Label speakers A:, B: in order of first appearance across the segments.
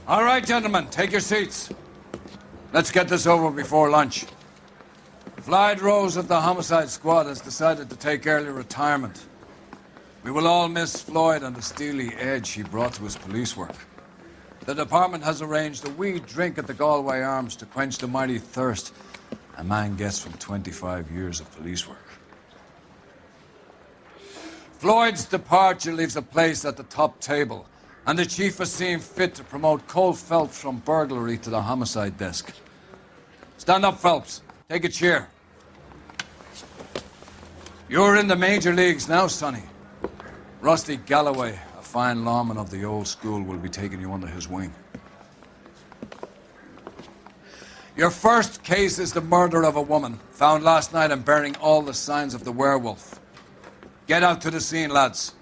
A: All right, gentlemen, take your seats. Let's get this over before lunch. Floyd Rose of the Homicide Squad has decided to take early retirement. We will all miss Floyd and the steely edge he brought to his police work. The department has arranged a wee drink at the Galway Arms to quench the mighty thirst a man gets from 25 years of police work. Floyd's departure leaves a place at the top table, and the chief has seen fit to promote Cole Phelps from burglary to the homicide desk. Stand up, Phelps. Take a chair. You're in the major leagues now, Sonny. Rusty Galloway, a fine lawman of the old school, will be taking you under his wing. Your first case is the murder of a woman, found last night and bearing all the signs of the werewolf. Get out to the scene, lads.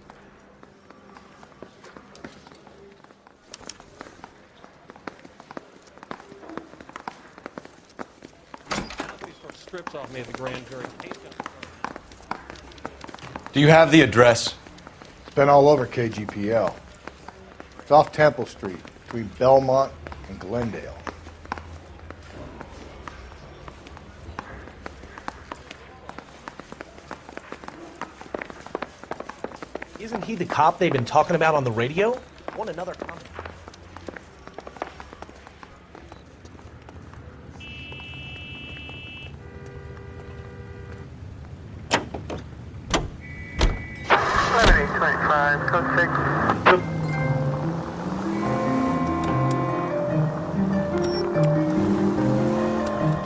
B: Off me at the grand jury.
C: Do you have the address?
D: It's been all over KGPL. It's off Temple Street, between Belmont and Glendale.
E: Isn't he the cop they've been talking about on the radio? Want another comment?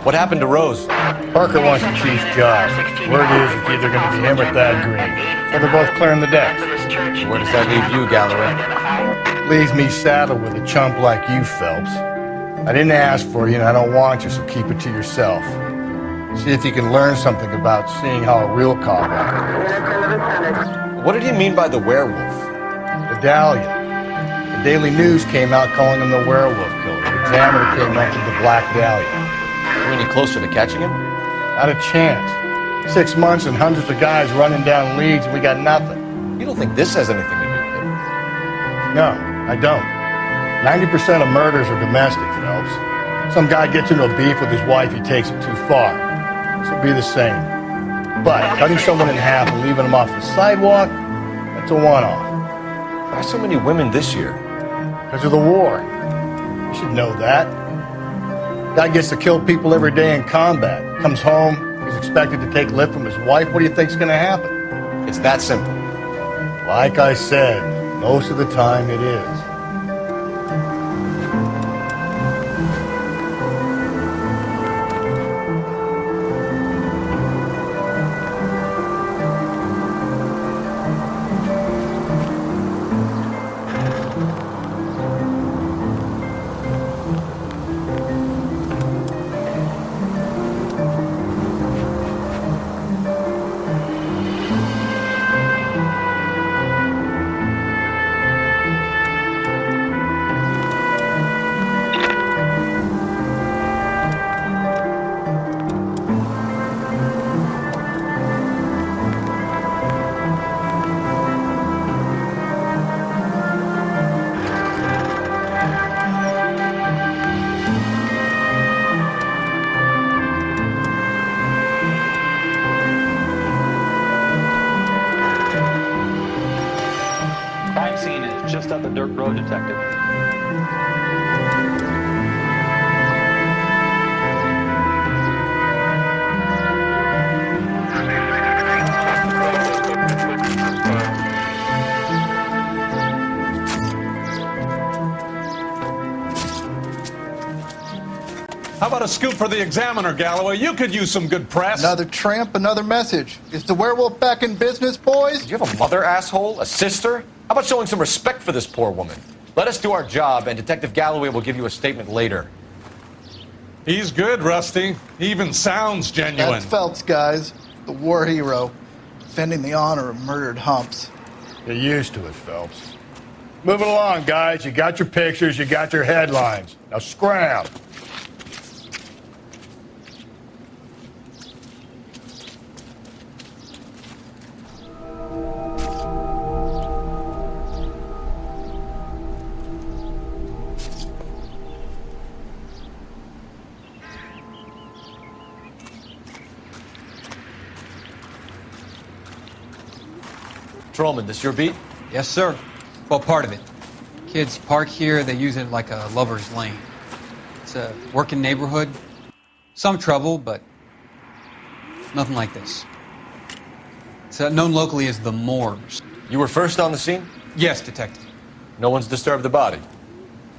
C: What happened to Rose?
D: Parker wants the chief's job. Word is it's either going to be him or Thad Green. So they're both clearing the decks.
C: Where does that leave you, Galloway?
D: Leaves me saddled with a chump like you, Phelps. I didn't ask for you and I don't want you, so keep it to yourself. See if you can learn something about seeing how a real cop operates.
C: What did he mean by the werewolf?
D: Medallion. The Daily News came out calling him the werewolf killer. The Examiner came up with the Black Dahlia.
C: Are we any closer to catching him?
D: Not a chance. 6 months and hundreds of guys running down leads and we got nothing.
C: You don't think this has anything to do with it?
D: No, I don't. 90% of murders are domestic, Phelps. Some guy gets into a beef with his wife, he takes it too far. This will be the same. But cutting someone in half and leaving them off the sidewalk, that's a one-off.
C: Why so many women this year?
D: Because of the war. You should know that. Guy gets to kill people every day in combat. Comes home, he's expected to take lip from his wife. What do you think's going to happen?
C: It's that simple.
D: Like I said, most of the time it is.
B: Just up the dirt road, Detective.
F: How about a scoop for the Examiner, Galloway? You could use some good press.
G: Another tramp, another message. Is the werewolf back in business, boys?
C: Do you have a mother, asshole? A sister? How about showing some respect for this poor woman? Let us do our job, and Detective Galloway will give you a statement later.
F: He's good, Rusty. He even sounds genuine.
G: That's Phelps, guys. The war hero. Defending the honor of murdered humps.
D: Get used to it, Phelps. Moving along, guys. You got your pictures, you got your headlines. Now scram.
C: Patrolman, this your beat?
H: Yes, sir. Well, part of it. Kids park here, they use it like a lover's lane. It's a working neighborhood. Some trouble, but nothing like this. It's known locally as the Moors.
C: You were first on the scene?
H: Yes, detective.
C: No one's disturbed the body?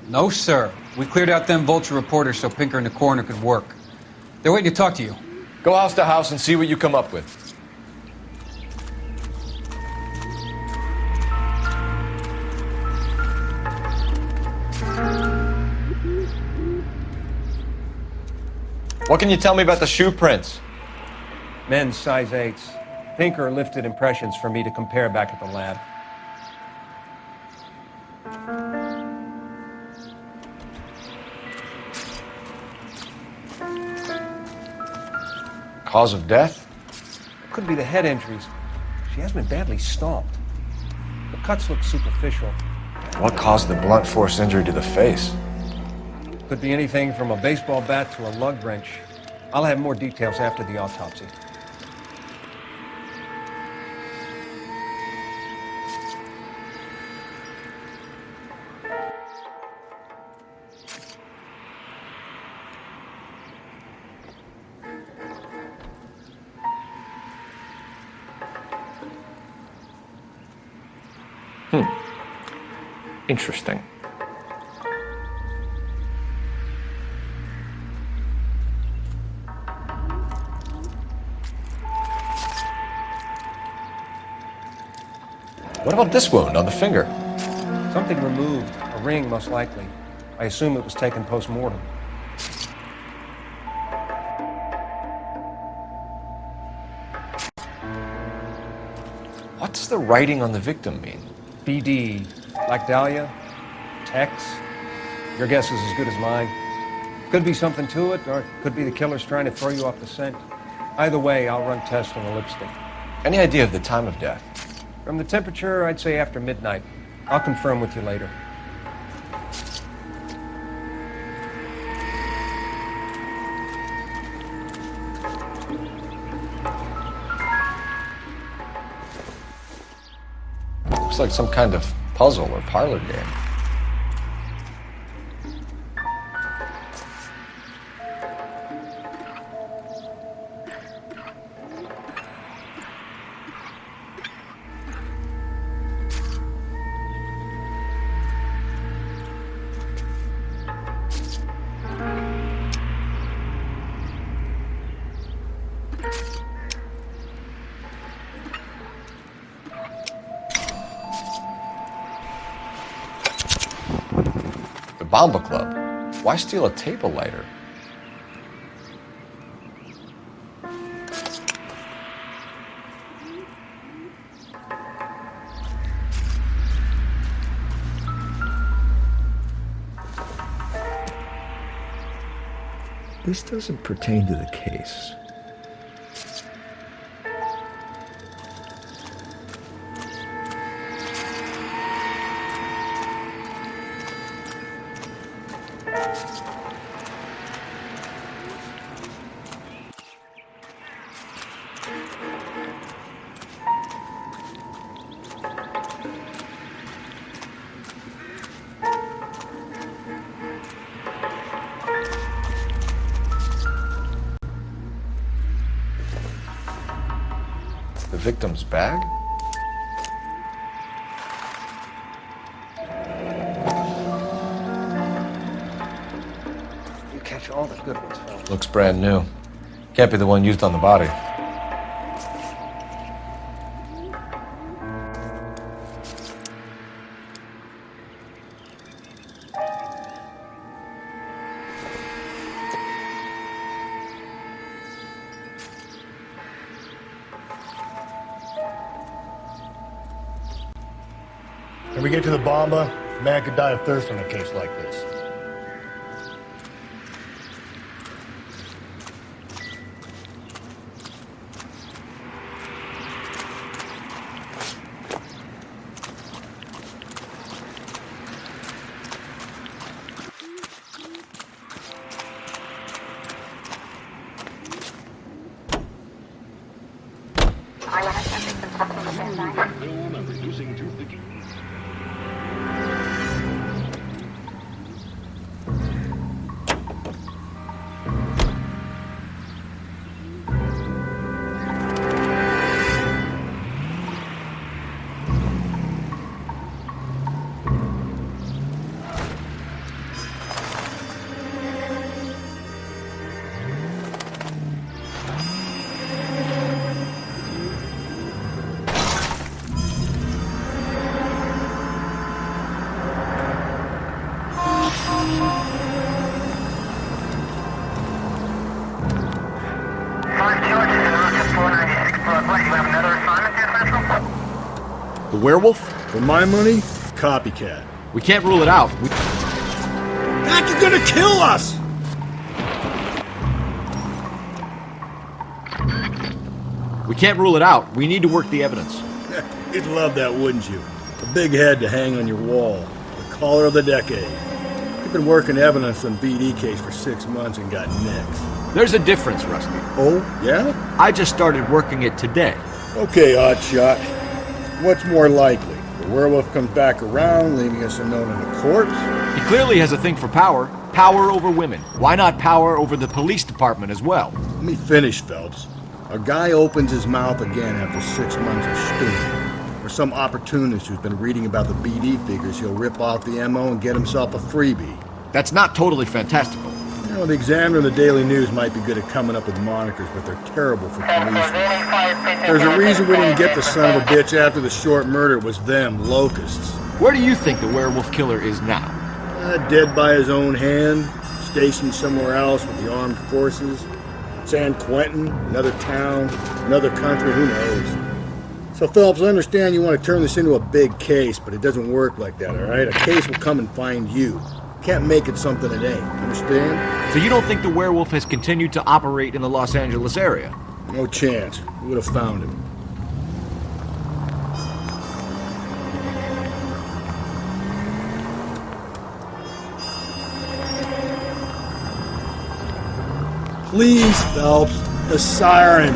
H: No, sir. We cleared out them vulture reporters so Pinker and the coroner could work. They're waiting to talk to you.
C: Go house to house and see what you come up with. What can you tell me about the shoe prints?
I: Men's size 8s. Pinker lifted impressions for me to compare back at the lab.
C: Cause of death?
I: Could be the head injuries. She has been badly stomped. The cuts look superficial.
C: What caused the blunt force injury to the face?
I: Could be anything from a baseball bat to a lug wrench. I'll have more details after the autopsy.
C: Interesting. What about this wound on the finger?
I: Something removed. A ring, most likely. I assume it was taken post-mortem.
C: What does the writing on the victim mean?
I: BD. Black Dahlia? Tex? Your guess is as good as mine. Could be something to it, or it could be the killer's trying to throw you off the scent. Either way, I'll run tests on the lipstick.
C: Any idea of the time of death?
I: From the temperature, I'd say after midnight. I'll confirm with you later.
C: Looks like some kind of puzzle or parlor game. Bomba Club. Why steal a table lighter?
J: This doesn't pertain to the case.
C: The victim's bag?
I: You catch all the good ones, Phil.
C: Looks brand new. Can't be the one used on the body.
D: When we get to the bomba, a man could die of thirst on a case like this.
K: The werewolf?
D: For my money, copycat.
K: We can't rule it out.
D: God, you're gonna kill us!
K: We can't rule it out. We need to work the evidence.
D: You'd love that, wouldn't you? A big head to hang on your wall. The caller of the decade. You've been working evidence on BD case for 6 months and got nicks.
K: There's a difference, Rusty.
D: Oh, yeah?
K: I just started working it today.
D: Okay, Oddshot. What's more likely? The werewolf comes back around, leaving us unknown in a corpse?
K: He clearly has a thing for power. Power over women. Why not power over the police department as well?
D: Let me finish, Phelps. A guy opens his mouth again after 6 months of stewing. Or some opportunist who's been reading about the BD figures, he'll rip off the MO and get himself a freebie.
K: That's not totally fantastical.
D: You know, the Examiner and the Daily News might be good at coming up with monikers, but they're terrible for police. There's a reason we didn't get the son of a bitch after the short murder. It was them, locusts.
K: Where do you think the werewolf killer is now?
D: Dead by his own hand, stationed somewhere else with the armed forces. San Quentin, another town, another country, who knows? So, Phelps, I understand you want to turn this into a big case, but it doesn't work like that, all right? A case will come and find you. Can't make it something it ain't, understand?
K: So you don't think the werewolf has continued to operate in the Los Angeles area?
D: No chance. We would have found him. Please, Phelps, the siren.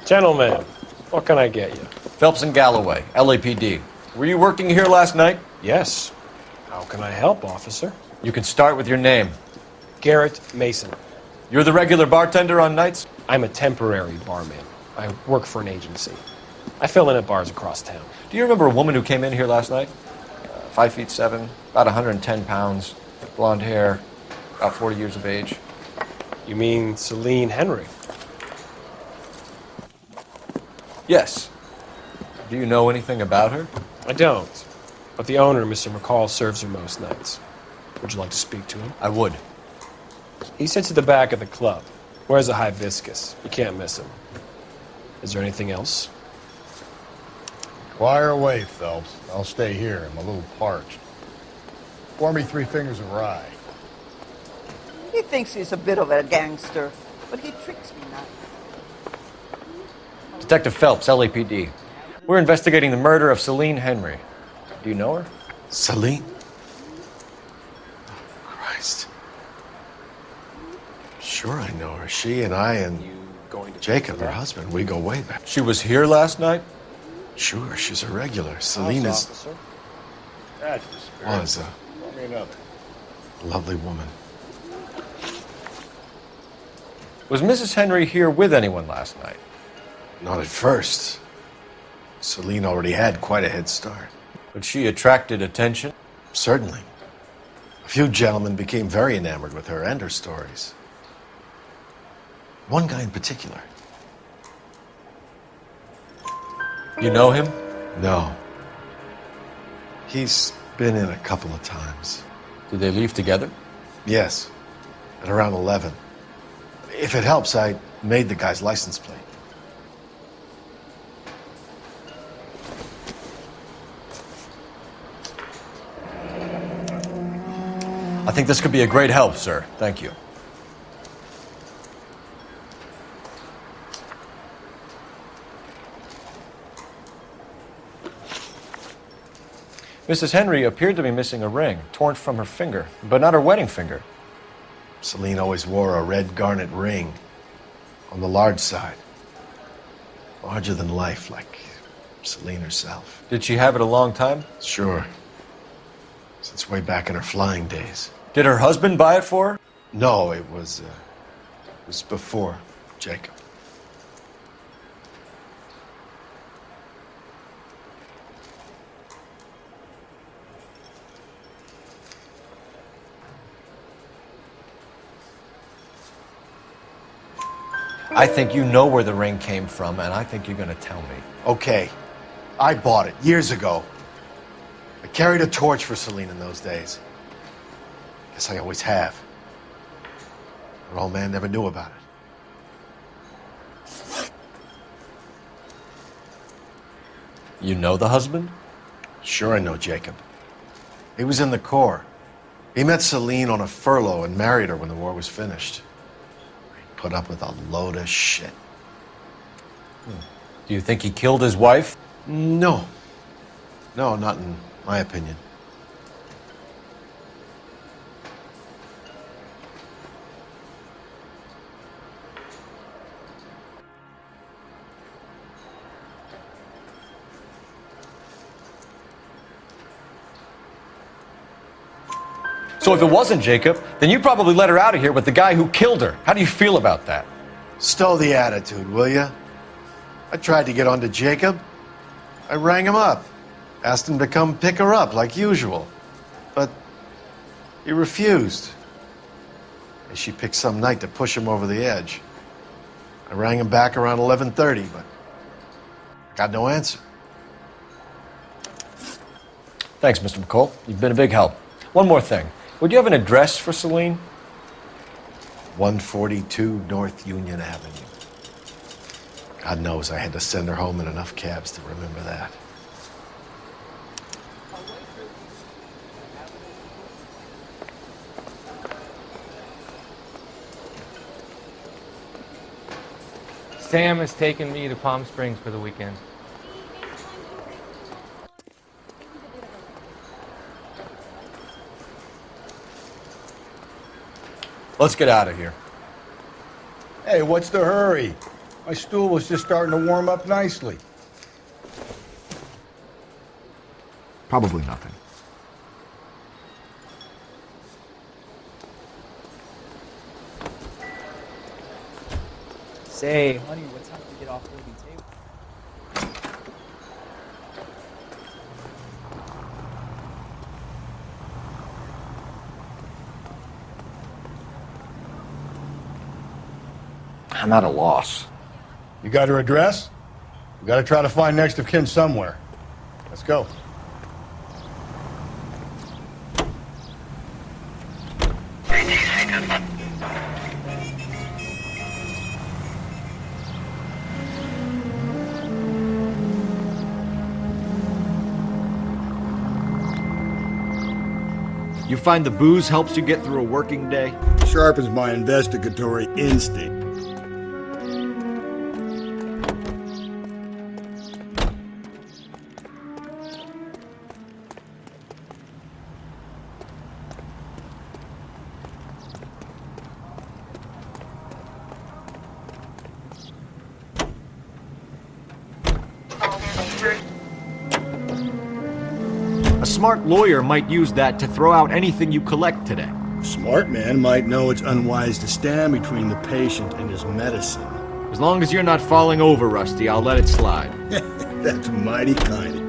L: Gentlemen, what can I get you?
C: Phelps and Galloway, LAPD. Were you working here last night?
L: Yes. How can I help, officer?
C: You can start with your name.
L: Garrett Mason.
C: You're the regular bartender on nights?
L: I'm a temporary barman. I work for an agency. I fill in at bars across town.
C: Do you remember a woman who came in here last night? 5'7", about 110 pounds, blonde hair, about 40 years of age.
L: You mean Celine Henry?
C: Yes. Do you know anything about her?
L: I don't. But the owner, Mr. McCall, serves her most nights. Would you like to speak to him?
C: I would.
L: He sits at the back of the club. Wears a hibiscus. You can't miss him. Is there anything else?
D: Fire away, Phelps. I'll stay here. I'm a little parched. Pour me 3 fingers of rye.
M: He thinks he's a bit of a gangster, but he tricks me now.
C: Detective Phelps, LAPD. We're investigating the murder of Celine Henry. Do you know her?
N: Celine? Oh, Christ. Sure I know her. She and I and Jacob, her husband, we go way back.
C: She was here last night?
N: Sure, she's a regular. Celine is...
D: Officer. That's the spirit.
N: Was a
D: Pour me another.
N: lovely woman.
C: Was Mrs. Henry here with anyone last night?
N: Not at first. Celine already had quite a head start.
C: But she attracted attention?
N: Certainly. A few gentlemen became very enamored with her and her stories. One guy in particular.
C: You know him?
N: No. He's been in a couple of times.
C: Did they leave together?
N: Yes. At around 11. If it helps, I made the guy's license plate.
C: I think this could be a great help, sir. Thank you. Mrs. Henry appeared to be missing a ring, torn from her finger, but not her wedding finger.
N: Celine always wore a red garnet ring on the large side. Larger than life, like Celine herself.
C: Did she have it a long time?
N: Sure. Since way back in her flying days.
C: Did her husband buy it for her?
N: No, it was before Jacob.
C: I think you know where the ring came from, and I think you're going to tell me.
N: Okay. I bought it years ago. I carried a torch for Celine in those days. Guess I always have. Her old man never knew about it.
C: You know the husband?
N: Sure I know Jacob. He was in the Corps. He met Celine on a furlough and married her when the war was finished. He put up with a load of shit.
C: Do you think he killed his wife?
N: No. No, not in my opinion.
C: So if it wasn't Jacob, then you probably let her out of here with the guy who killed her. How do you feel about that?
N: Stow the attitude, will ya? I tried to get onto Jacob. I rang him up. Asked him to come pick her up like usual. But he refused. And she picked some night to push him over the edge. I rang him back around 11:30, but I got no answer.
C: Thanks, Mr. McCall. You've been a big help. One more thing. Would you have an address for Celine?
N: 142 North Union Avenue. God knows I had to send her home in enough cabs to remember that.
O: Sam has taken me to Palm Springs for the weekend.
C: Let's get out of here.
D: Hey, what's the hurry? My stool was just starting to warm up nicely.
K: Probably nothing.
P: Say, honey, what time do we get off the table?
C: I'm at a loss.
D: You got her address? We gotta try to find next of kin somewhere. Let's go.
K: You find the booze helps you get through a working day?
D: Sharpens my investigatory instinct.
K: A smart lawyer might use that to throw out anything you collect today.
D: A smart man might know it's unwise to stand between the patient and his medicine.
K: As long as you're not falling over, Rusty, I'll let it slide.
D: That's mighty kind.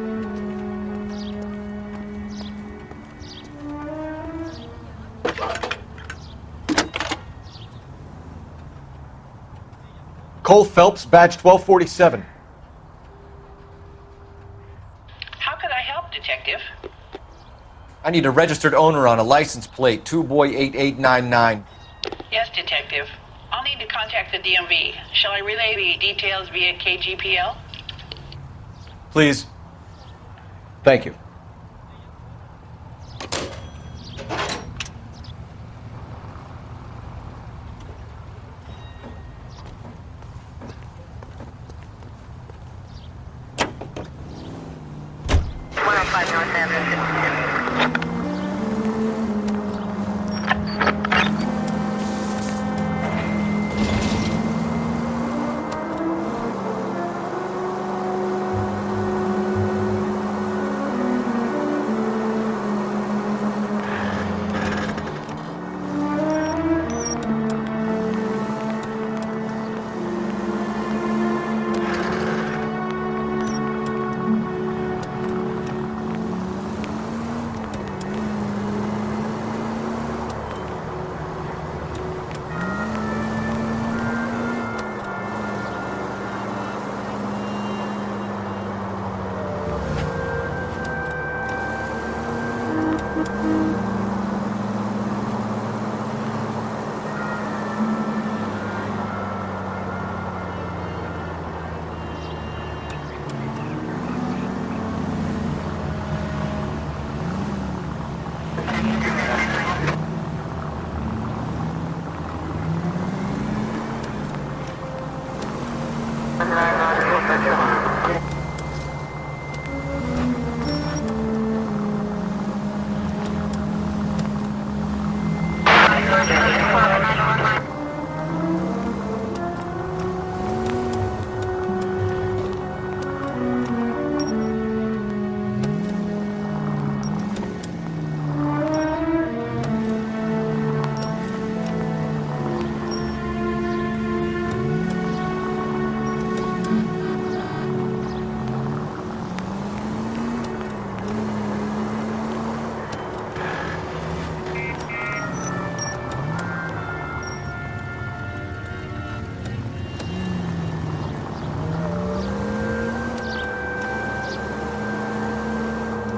C: Cole Phelps, badge 1247.
Q: How can I help, Detective?
C: I need a registered owner on a license plate, 2boy8899.
Q: Yes, Detective. I'll need to contact the DMV. Shall I relay the details via KGPL?
C: Please. Thank you.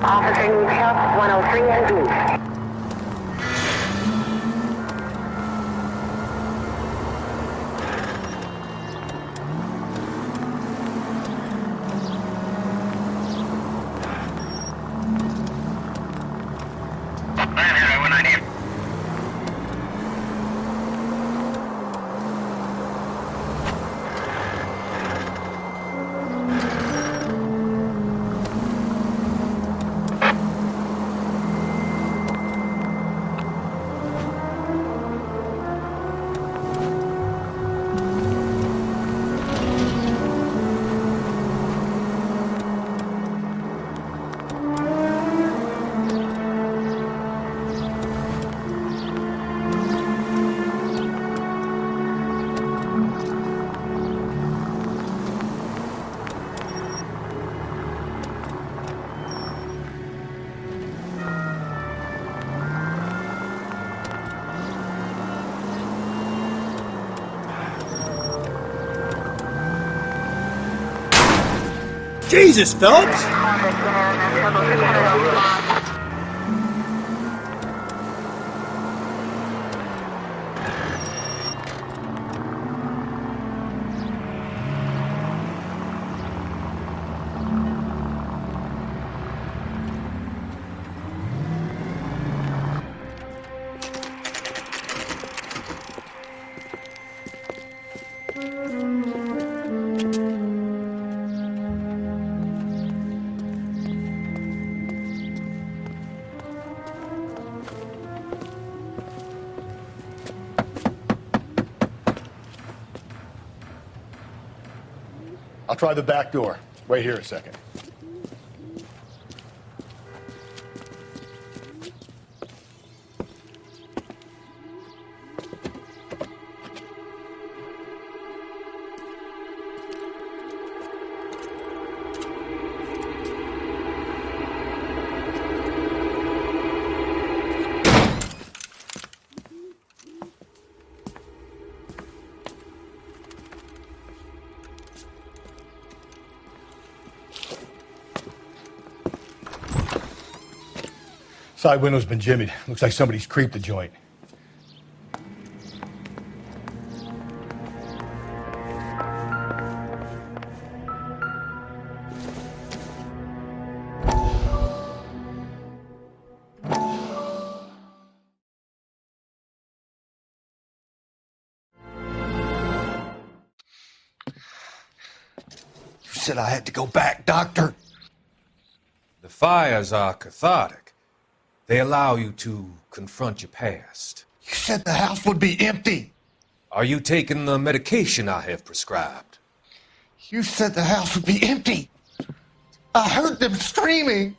R: Officer needs help, 103 and B.
S: Jesus, Phelps!
D: I'll try the back door. Wait here a second. Side window's been jimmied. Looks like somebody's creeped the joint.
N: You said I had to go back, Doctor.
T: The fires are cathartic. They allow you to confront your past.
N: You said the house would be empty.
T: Are you taking the medication I have prescribed?
N: You said the house would be empty. I heard them screaming.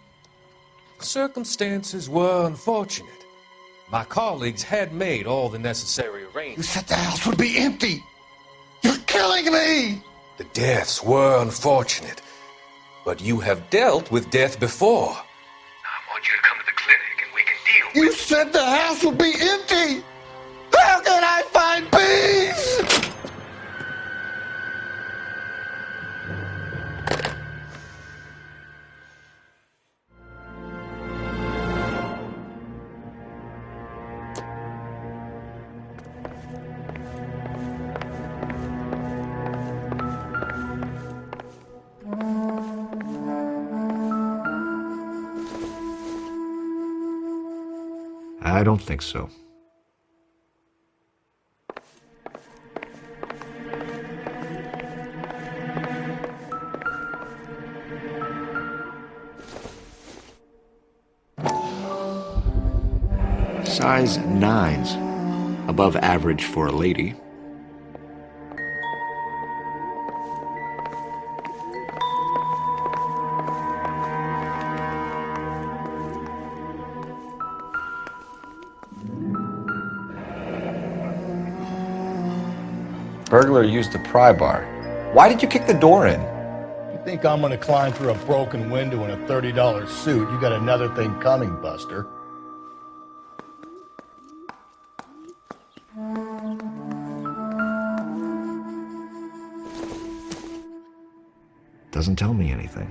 T: Circumstances were unfortunate. My colleagues had made all the necessary
N: You
T: arrangements.
N: said the house would be empty. You're killing me.
T: The deaths were unfortunate, but you have dealt with death before. I want you to come to the clinic and we can deal
N: You said the house would be empty. How can I find peace?
K: I don't think so. Size 9s, above average for a lady.
C: Burglar used the pry bar. Why did you kick the door in?
D: You think I'm gonna climb through a broken window in a $30 suit? You got another thing coming, Buster.
K: Doesn't tell me anything.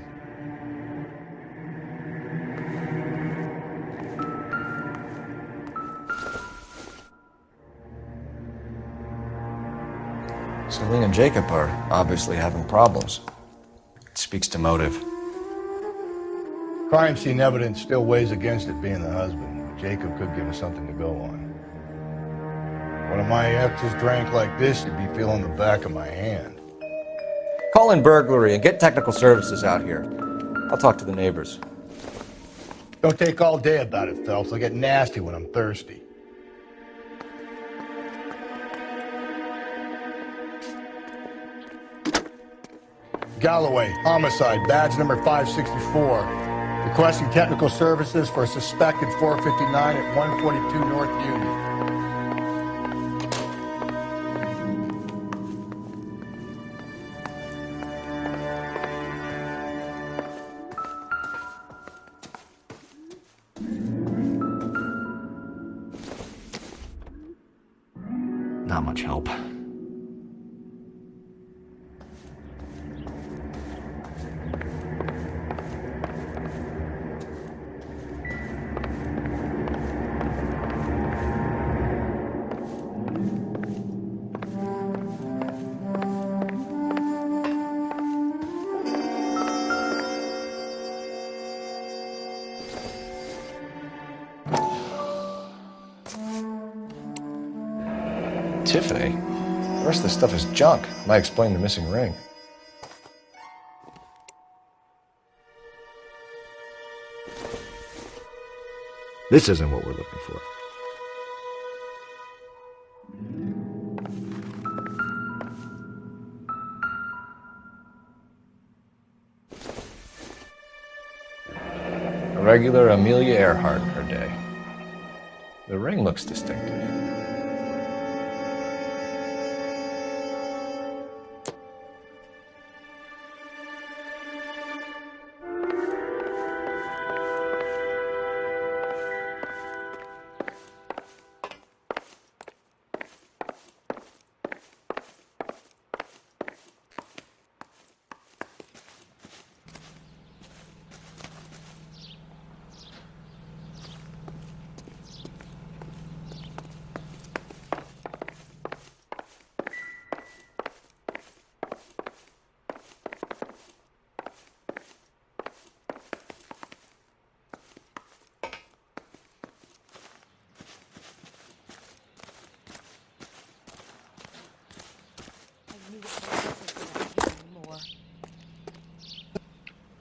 C: Celine and Jacob are obviously having problems. It speaks to motive.
D: Crime scene evidence still weighs against it being the husband. Jacob could give us something to go on. One of my exes drank like this, you'd be feeling the back of my hand.
C: Call in burglary and get technical services out here. I'll talk to the neighbors.
D: Don't take all day about it, Phelps. I'll get nasty when I'm thirsty. Galloway, homicide, badge number 564. Requesting technical services for a suspected 459 at 142 North Union.
K: Not much help.
C: Tiffany? The rest of the stuff is junk. Might explain the missing ring.
K: This isn't what we're looking for.
C: A regular Amelia Earhart in her day. The ring looks distinctive.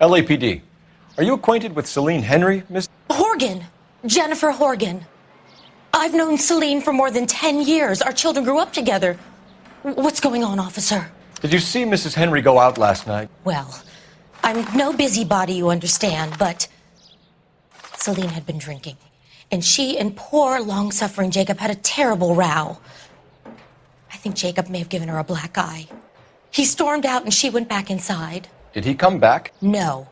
C: LAPD. Are you acquainted with Celine Henry, Miss?
S: Horgan. Jennifer Horgan. I've known Celine for more than 10 years. Our children grew up together. What's going on, officer?
C: Did you see Mrs. Henry go out last night?
S: Well, I'm no busybody, you understand, but Celine had been drinking. And she and poor, long-suffering Jacob had a terrible row. I think Jacob may have given her a black eye. He stormed out and she went back inside.
C: Did he come back?
S: No.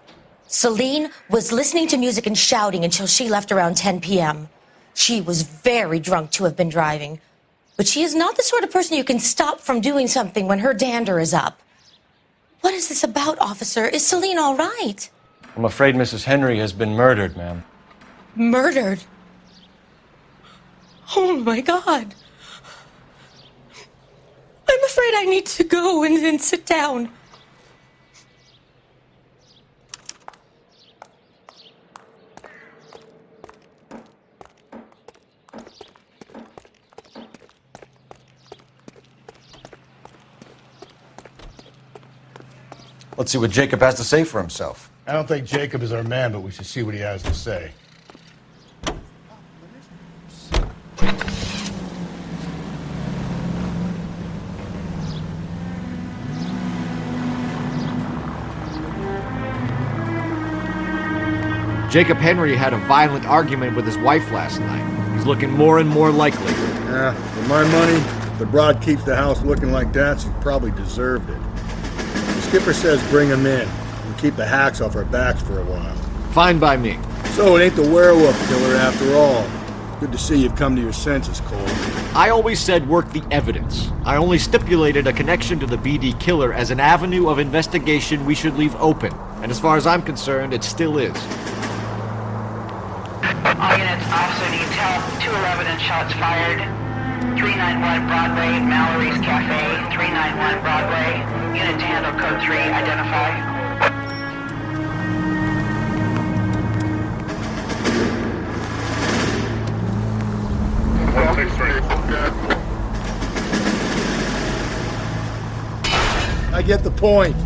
S: Celine was listening to music and shouting until she left around 10 p.m. She was very drunk to have been driving. But she is not the sort of person you can stop from doing something when her dander is up. What is this about, officer? Is Celine all right?
C: I'm afraid Mrs. Henry has been murdered, ma'am.
S: Murdered? Oh, my God. I'm afraid I need to go and sit down.
C: Let's see what Jacob has to say for himself.
D: I don't think Jacob is our man, but we should see what he has to say.
K: Jacob Henry had a violent argument with his wife last night. He's looking more and more likely.
D: Yeah, for my money, if the broad keeps the house looking like that, she probably deserved it. The skipper says bring him in and keep the hacks off our backs for a while.
K: Fine by me.
D: So it ain't the werewolf killer after all. Good to see you've come to your senses, Cole.
K: I always said work the evidence. I only stipulated a connection to the BD killer as an avenue of investigation we should leave open. And as far as I'm concerned, it still is.
Q: All units, officer detail, 211 and shots fired. 391 Broadway, Mallory's Cafe, 391 Broadway. Unit to handle code 3, identify.
D: I get the point.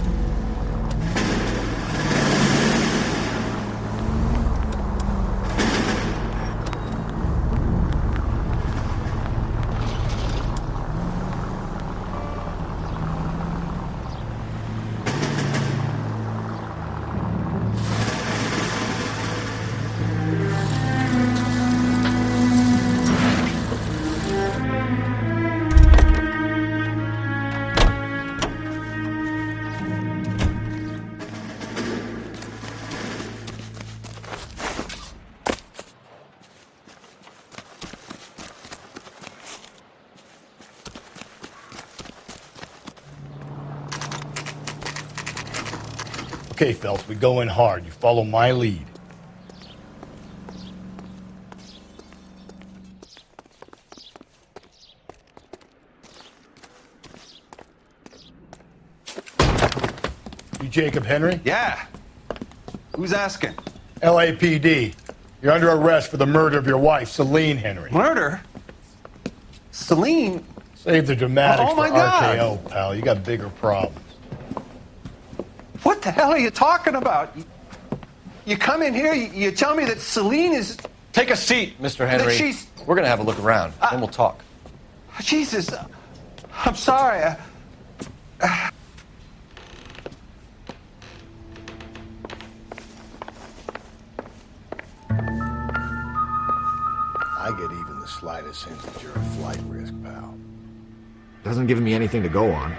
D: Okay, Phelps, we go in hard. You follow my lead. You Jacob Henry?
F: Yeah. Who's asking?
D: LAPD. You're under arrest for the murder of your wife, Celine Henry.
F: Murder? Celine?
D: Save the dramatics
N: Oh, my
D: for
N: God.
D: RKO, pal. You got bigger problems.
N: What the hell are you talking about? You come in here, you tell me that Celine is...
C: Take a seat, Mr. Henry.
N: That she's...
C: We're going to have a look around, then we'll talk.
N: Jesus, I'm sorry.
D: I get even the slightest hint that you're a flight risk, pal.
K: Doesn't give me anything to go on.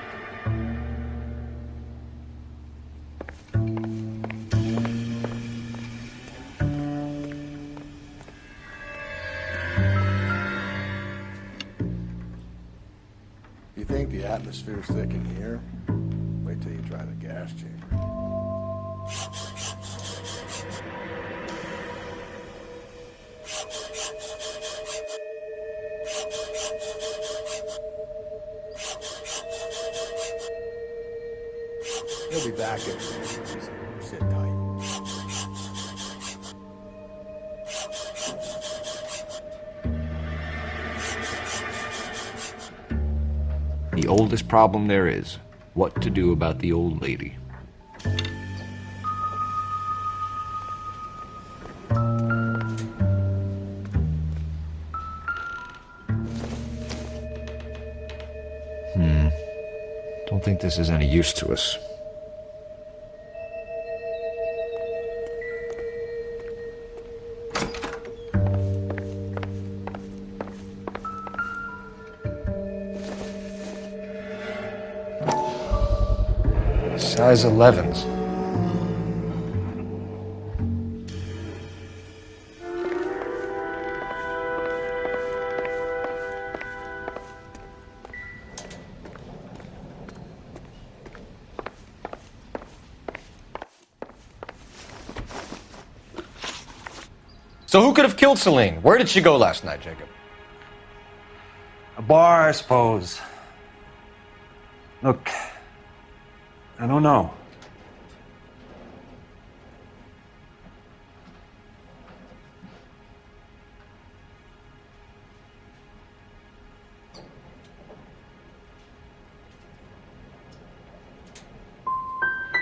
D: You think the atmosphere's thick in here? Wait till you try the gas chamber. He'll be back in a minute. Just sit tight.
K: The oldest problem there is, what to do about the old lady. Don't think this is any use to us.
C: Size 11s. So who could have killed Celine? Where did she go last night, Jacob?
N: A bar, I suppose. Look, I don't know.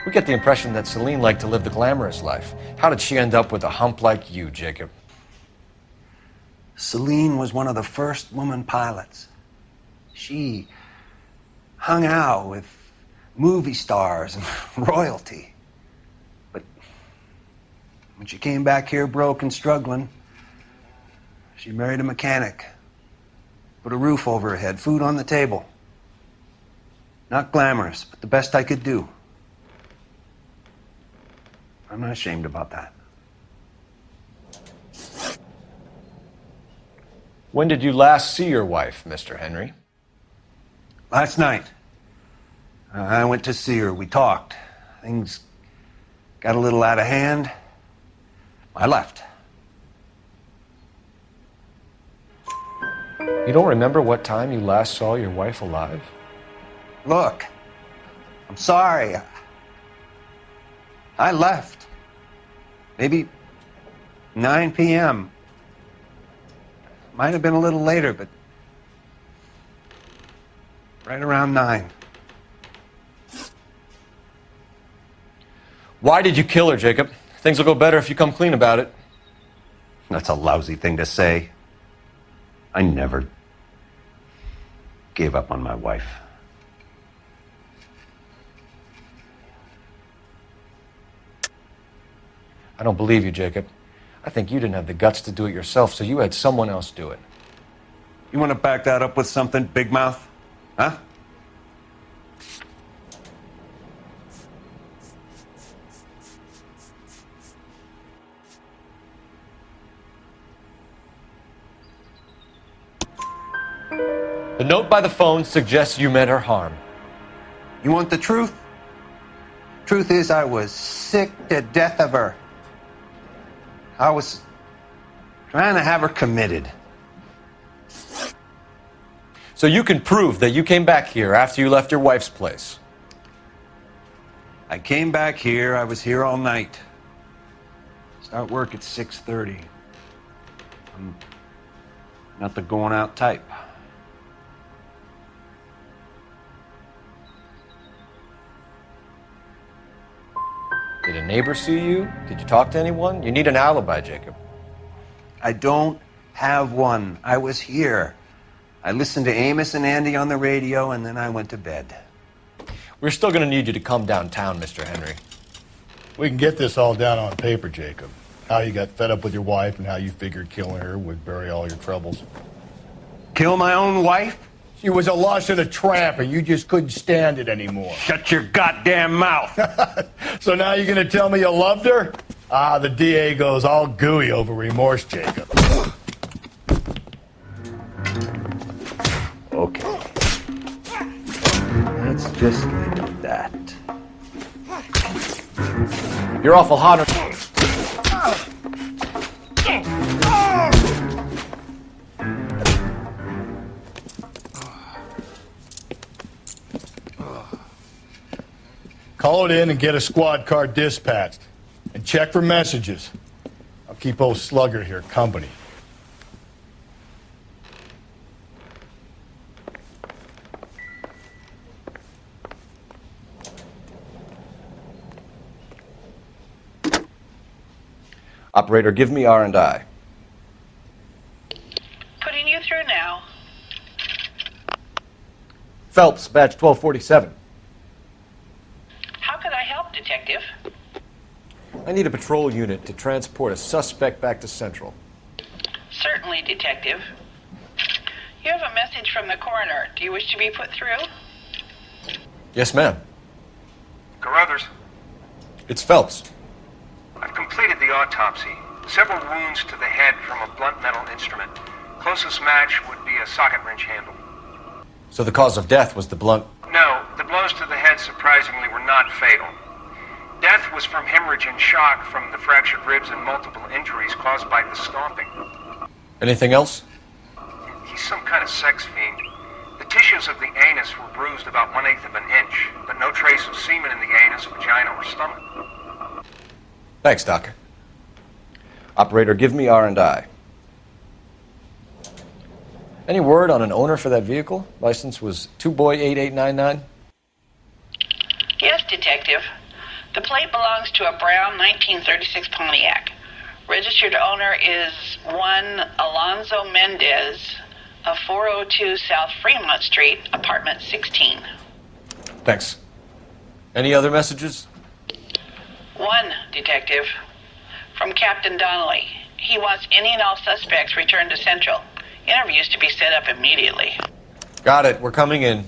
C: We get the impression that Celine liked to live the glamorous life. How did she end up with a hump like you, Jacob?
N: Celine was one of the first woman pilots. She hung out with movie stars and royalty. But when she came back here broke and struggling, she married a mechanic. Put a roof over her head, food on the table. Not glamorous, but the best I could do. I'm not ashamed about that.
C: When did you last see your wife, Mr. Henry?
N: Last night. I went to see her. We talked. Things got a little out of hand. I left.
C: You don't remember what time you last saw your wife alive?
N: Look, I'm sorry. I left. Maybe 9 p.m. Might have been a little later, but right around 9.
C: Why did you kill her, Jacob? Things will go better if you come clean about it.
N: That's a lousy thing to say. I never gave up on my wife.
C: I don't believe you, Jacob. I think you didn't have the guts to do it yourself, so you had someone else do it.
N: You want to back that up with something, Big Mouth? Huh?
C: The note by the phone suggests you meant her harm.
N: You want the truth? Truth is, I was sick to death of her. I was trying to have her committed.
C: So you can prove that you came back here after you left your wife's place?
N: I came back here. I was here all night. Start work at 6:30. I'm not the going out type.
C: Did a neighbor see you? Did you talk to anyone? You need an alibi, Jacob.
U: I don't have one. I was here. I listened to Amos and Andy on the radio, and then I went to bed.
C: We're still going to need you to come downtown, Mr. Henry.
D: We can get this all down on paper, Jacob. How you got fed up with your wife and how you figured killing her would bury all your troubles.
U: Kill my own wife?
D: She was a lush and a tramp, and you just couldn't stand it anymore.
U: Shut your goddamn mouth!
D: So now you're going to tell me you loved her? Ah, the DA goes all gooey over remorse, Jacob.
U: Okay. Let's just leave it at that.
C: You're awful hot.
D: Call it in and get a squad car dispatched. And check for messages. I'll keep old Slugger here company.
C: Operator, give me R&I.
Q: Putting you through now.
C: Phelps, badge 1247.
Q: How could I help, Detective?
C: I need a patrol unit to transport a suspect back to Central.
Q: Certainly, Detective. You have a message from the coroner. Do you wish to be put through?
C: Yes, ma'am.
V: Carruthers,
C: It's Phelps.
V: I've completed the autopsy. Several wounds to the head from a blunt metal instrument. Closest match would be a socket wrench handle.
C: So the cause of death was the blunt...
V: No, the blows to the head surprisingly were not fatal. Death was from hemorrhage and shock from the fractured ribs and multiple injuries caused by the stomping.
C: Anything else?
V: He's some kind of sex fiend. The tissues of the anus were bruised about 1/8 of an inch, but no trace of semen in the anus, vagina, or stomach.
C: Thanks, Doc. Operator, give me R&I. Any word on an owner for that vehicle? License was 2boy8899.
Q: Yes, Detective. The plate belongs to a brown 1936 Pontiac. Registered owner is one Alonzo Mendez of 402 South Fremont Street, apartment 16.
C: Thanks. Any other messages?
Q: One, Detective. From Captain Donnelly. He wants any and all suspects returned to Central. Interviews to be set up immediately.
C: Got it. We're coming in.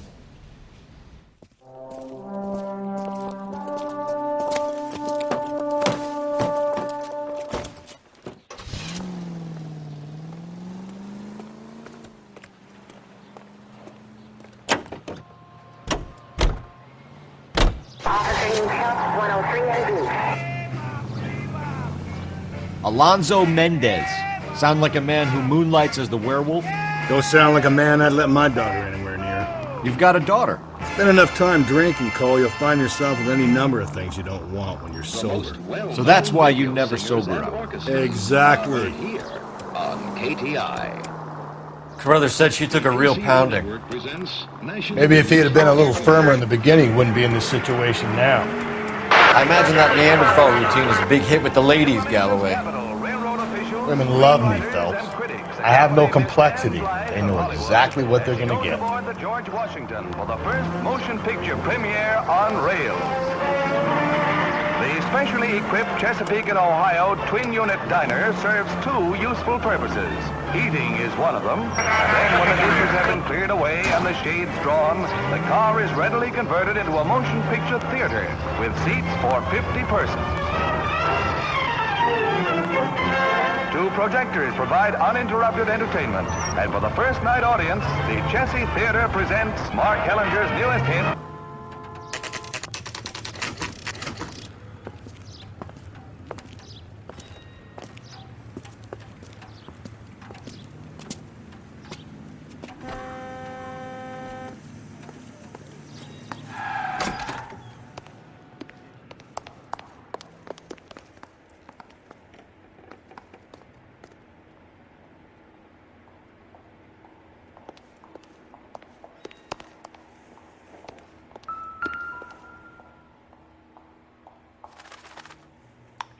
K: Alonzo Mendez. Sound like a man who moonlights as the werewolf?
D: Don't sound like a man I'd let my daughter anywhere near.
K: You've got a daughter.
D: Spend enough time drinking, Cole, you'll find yourself with any number of things you don't want when you're sober.
K: So that's why you never sober up.
D: Exactly.
W: Here on KTI.
C: Carruthers said she took a real pounding.
D: Maybe if he had been a little firmer in the beginning, he wouldn't be in this situation now.
C: I imagine that Neanderthal routine is a big hit with the ladies, Galloway.
D: Women love me, Phelps. I have no complexity. They know exactly what they're going to get.
X: Aboard the George Washington for the first motion picture premiere on rails. The specially equipped Chesapeake and Ohio twin-unit diner serves two useful purposes. Heating is one of them, and then when the dishes have been cleared away and the shades drawn, the car is readily converted into a motion picture theater with seats for 50 persons. Two projectors provide uninterrupted entertainment, and for the first night audience, the Chessie Theater presents Mark Hellinger's newest hit,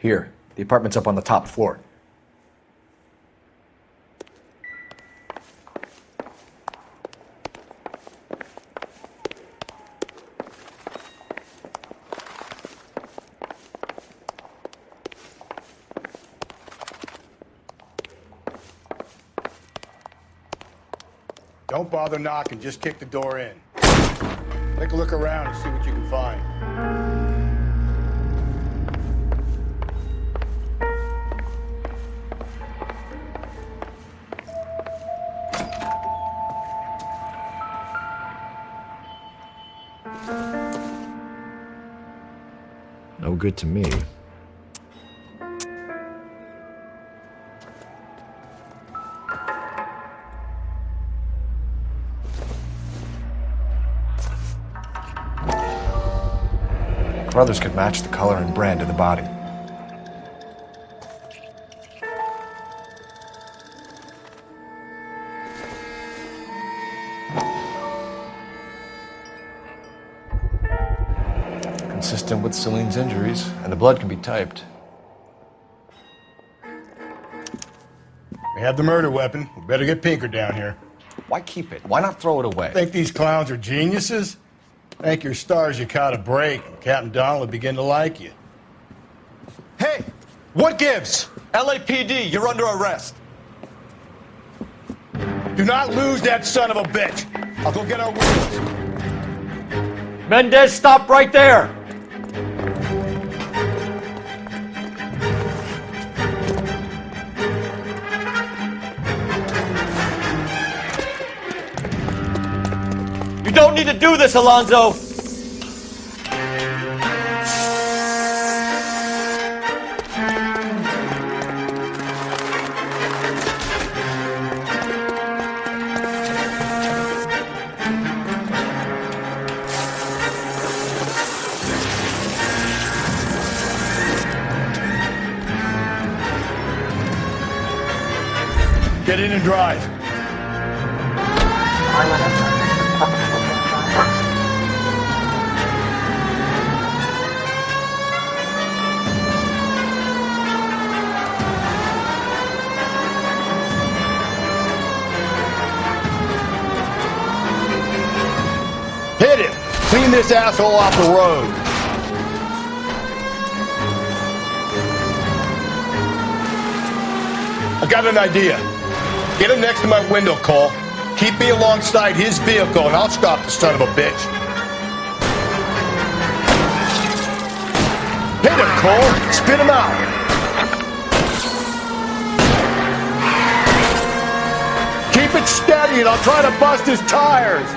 C: Here. The apartment's up on the top floor.
D: Don't bother knocking, just kick the door in. Take a look around and see what you can find.
J: No good to me.
C: Brothers could match the color and brand of the body. Consistent with Celine's injuries, and the blood can be typed.
D: We have the murder weapon. We better get Pinker down here.
C: Why keep it? Why not throw it away?
D: Think these clowns are geniuses? Thank your stars you caught a break, and Captain Donald will begin to like you.
A: Hey! What gives? LAPD, you're under arrest.
D: Do not lose that son of a bitch. I'll go get our wheels.
K: Mendez, stop right there! You don't need to do this, Alonzo!
D: Get in and drive. Hit it! Clean this asshole off the road. I got an idea. Get him next to my window, Cole. Keep me alongside his vehicle, and I'll stop the son of a bitch. Hit him, Cole. Spit him out. Keep it steady, and I'll try to bust his tires.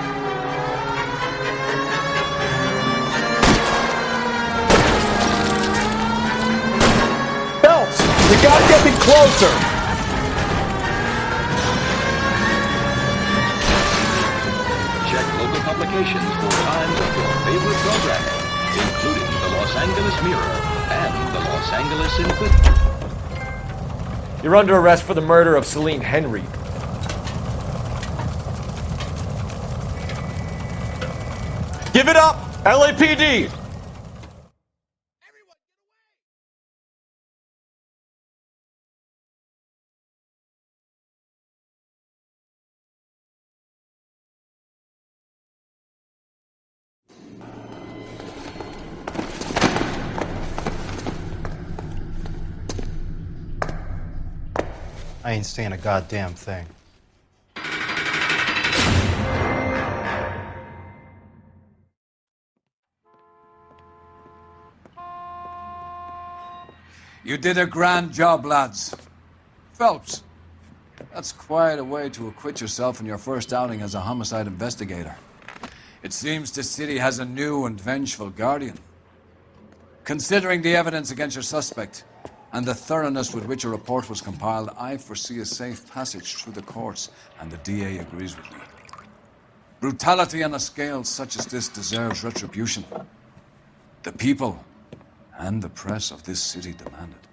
D: Phelps, you gotta get me closer.
W: Publications for times of your favorite programming, including the Los Angeles Mirror and the Los Angeles Inquirer.
K: You're under arrest for the murder of Celine Henry.
A: Give it up, LAPD!
B: I ain't saying a goddamn thing.
E: You did a grand job, lads. Phelps, that's quite a way to acquit yourself in your first outing as a homicide investigator. It seems the city has a new and vengeful guardian. Considering the evidence against your suspect, and the thoroughness with which a report was compiled, I foresee a safe passage through the courts, and the DA agrees with me. Brutality on a scale such as this deserves retribution. The people and the press of this city demand it.